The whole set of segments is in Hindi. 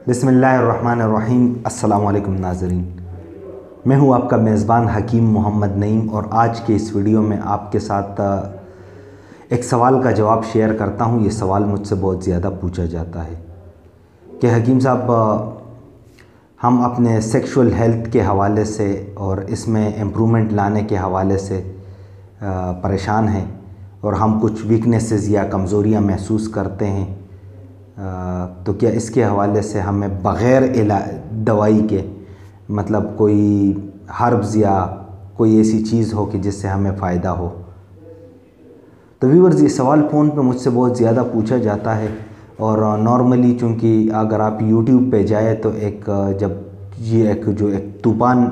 बिस्मिल्लाहिर्रहमानिर्रहीम। अस्सलामुअलैकुम नाज़रीन, मैं हूं आपका मेज़बान हकीम मोहम्मद नईम और आज के इस वीडियो में आपके साथ एक सवाल का जवाब शेयर करता हूं। ये सवाल मुझसे बहुत ज़्यादा पूछा जाता है कि हकीम साहब, हम अपने सेक्सुअल हेल्थ के हवाले से और इसमें इम्प्रूवमेंट लाने के हवाले से परेशान हैं और हम कुछ वीकनेसेस या कमज़ोरियां महसूस करते हैं, तो क्या इसके हवाले से हमें बग़ैर दवाई के, मतलब कोई हर्ब्स या कोई ऐसी चीज़ हो कि जिससे हमें फ़ायदा हो। तो व्यूअर्स, ये सवाल फ़ोन पे मुझसे बहुत ज़्यादा पूछा जाता है और नॉर्मली चूँकि अगर आप यूट्यूब पे जाए तो एक तूफ़ान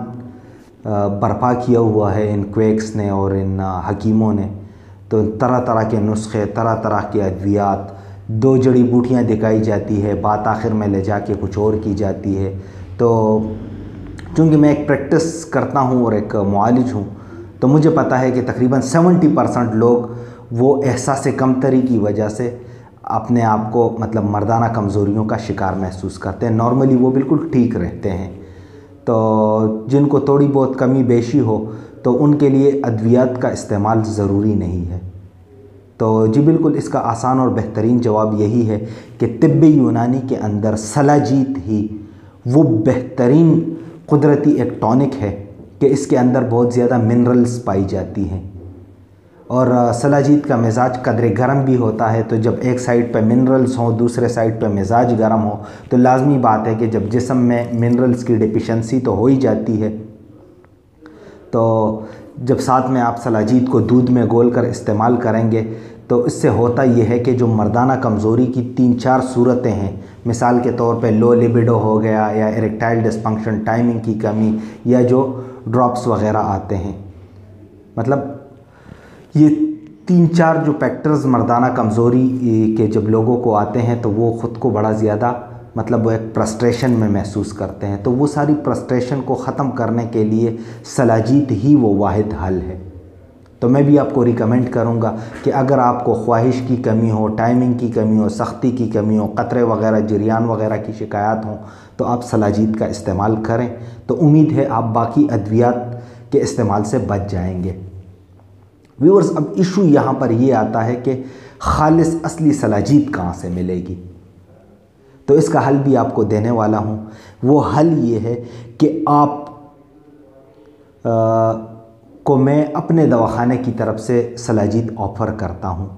बर्पा किया हुआ है इन क्वेक्स ने और इन हकीमों ने, तो तरह तरह के नुस्खे, तरह तरह के अद्वियात, दो जड़ी बूटियाँ दिखाई जाती है, बात आखिर में ले जाके कुछ और की जाती है। तो चूँकि मैं एक प्रैक्टिस करता हूँ और एक मुआलिज हूँ, तो मुझे पता है कि तकरीबन 70% लोग वो एहसास कमतरी की वजह से अपने आप को, मतलब मर्दाना कमज़ोरियों का शिकार महसूस करते हैं। नॉर्मली वो बिल्कुल ठीक रहते हैं, तो जिनको थोड़ी बहुत कमी बेशी हो तो उनके लिए अद्वियात का इस्तेमाल ज़रूरी नहीं है। तो जी बिल्कुल, इसका आसान और बेहतरीन जवाब यही है कि तिब्बे यूनानी के अंदर सलाजीत ही वो बेहतरीन कुदरती एक टॉनिक है कि इसके अंदर बहुत ज़्यादा मिनरल्स पाई जाती हैं और सलाजीत का मिजाज कदरे गर्म भी होता है। तो जब एक साइड पे मिनरल्स हों, दूसरे साइड पे मिजाज गर्म हो, तो लाजमी बात है कि जब जिस्म में मिनरल्स की डिफिशेंसी तो हो ही जाती है, तो जब साथ में आप सलाजीत को दूध में घोल कर इस्तेमाल करेंगे तो इससे होता यह है कि जो मर्दाना कमज़ोरी की 3-4 सूरतें हैं, मिसाल के तौर पे लो लिबिडो हो गया या इरेक्टाइल डिसफंक्शन, टाइमिंग की कमी या जो ड्रॉप्स वग़ैरह आते हैं, मतलब ये 3-4 जो फैक्टर्स मर्दाना कमज़ोरी के जब लोगों को आते हैं तो वो ख़ुद को बड़ा ज़्यादा, मतलब वो एक फ्रस्ट्रेशन में महसूस करते हैं। तो वो सारी फ्रस्ट्रेशन को ख़त्म करने के लिए सलाजीत ही वो वाहिद हल है। तो मैं भी आपको रिकमेंड करूंगा कि अगर आपको ख्वाहिश की कमी हो, टाइमिंग की कमी हो, सख्ती की कमी हो, क़तरे वग़ैरह, जरियान वग़ैरह की शिकायत हो, तो आप सलाजीत का इस्तेमाल करें। तो उम्मीद है आप बाकी अद्वियात के इस्तेमाल से बच जाएंगे। व्यूअर्स, अब इशू यहाँ पर ये आता है कि खालिस असली सलाजीत कहाँ से मिलेगी। तो इसका हल भी आपको देने वाला हूँ। वो हल ये है कि आप को मैं अपने दवाखाने की तरफ से सलाजीत ऑफ़र करता हूँ।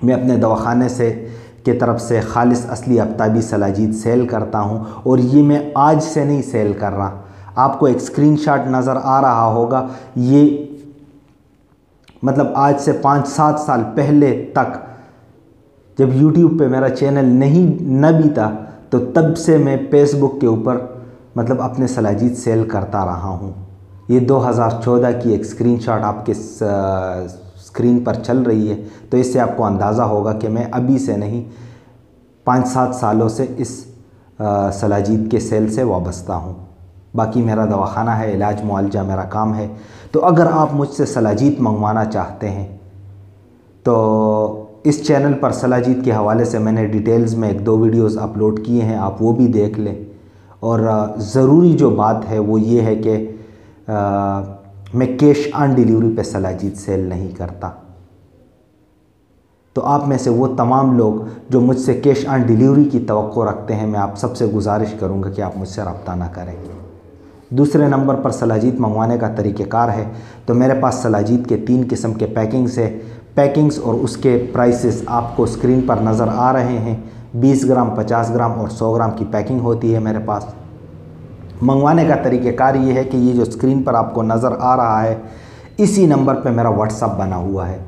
मैं अपने दवाखाने की तरफ से खालिस असली आफ्ताबी सलाजीत सेल करता हूँ और ये मैं आज से नहीं सेल कर रहा। आपको एक स्क्रीनशॉट नज़र आ रहा होगा, ये मतलब आज से 5-7 साल पहले तक जब YouTube पे मेरा चैनल न भी था, तो तब से मैं फेसबुक के ऊपर मतलब अपने सलाजीत सेल करता रहा हूँ। ये 2014 की एक स्क्रीनशॉट आपके स्क्रीन पर चल रही है, तो इससे आपको अंदाज़ा होगा कि मैं अभी से नहीं 5-7 सालों से इस सलाजीत के सेल से वाबस्ता हूँ। बाकी मेरा दवाखाना है, इलाज मुआलजा मेरा काम है। तो अगर आप मुझसे सलाजीत मंगवाना चाहते हैं तो इस चैनल पर सलाजीत के हवाले से मैंने डिटेल्स में 1-2 वीडियोस अपलोड किए हैं, आप वो भी देख लें। और ज़रूरी जो बात है वो ये है कि मैं कैश ऑन डिलीवरी पे सलाजीत सेल नहीं करता। तो आप में से वो तमाम लोग जो मुझसे कैश ऑन डिलीवरी की तवक्को रखते हैं, मैं आप सबसे गुजारिश करूँगा कि आप मुझसे रब्ता ना करें। दूसरे नंबर पर सलाजीत मंगवाने का तरीक़ेकार है, तो मेरे पास सलाजीत के 3 किस्म के पैकिंग्स और उसके प्राइसेस आपको स्क्रीन पर नज़र आ रहे हैं। 20 ग्राम, 50 ग्राम और 100 ग्राम की पैकिंग होती है मेरे पास। मंगवाने का तरीक़ेकार ये है कि ये जो स्क्रीन पर आपको नज़र आ रहा है, इसी नंबर पे मेरा व्हाट्सअप बना हुआ है।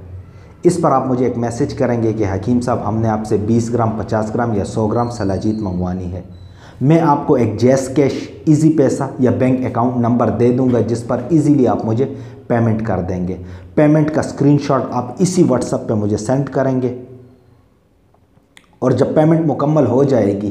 इस पर आप मुझे एक मैसेज करेंगे कि हकीम साहब, हमने आपसे 20 ग्राम, 50 ग्राम या 100 ग्राम सलाजीत मंगवानी है। मैं आपको एक जैस कैश, इजी पैसा या बैंक अकाउंट नंबर दे दूंगा जिस पर इजीली आप मुझे पेमेंट कर देंगे। पेमेंट का स्क्रीनशॉट आप इसी व्हाट्सएप पे मुझे सेंड करेंगे और जब पेमेंट मुकम्मल हो जाएगी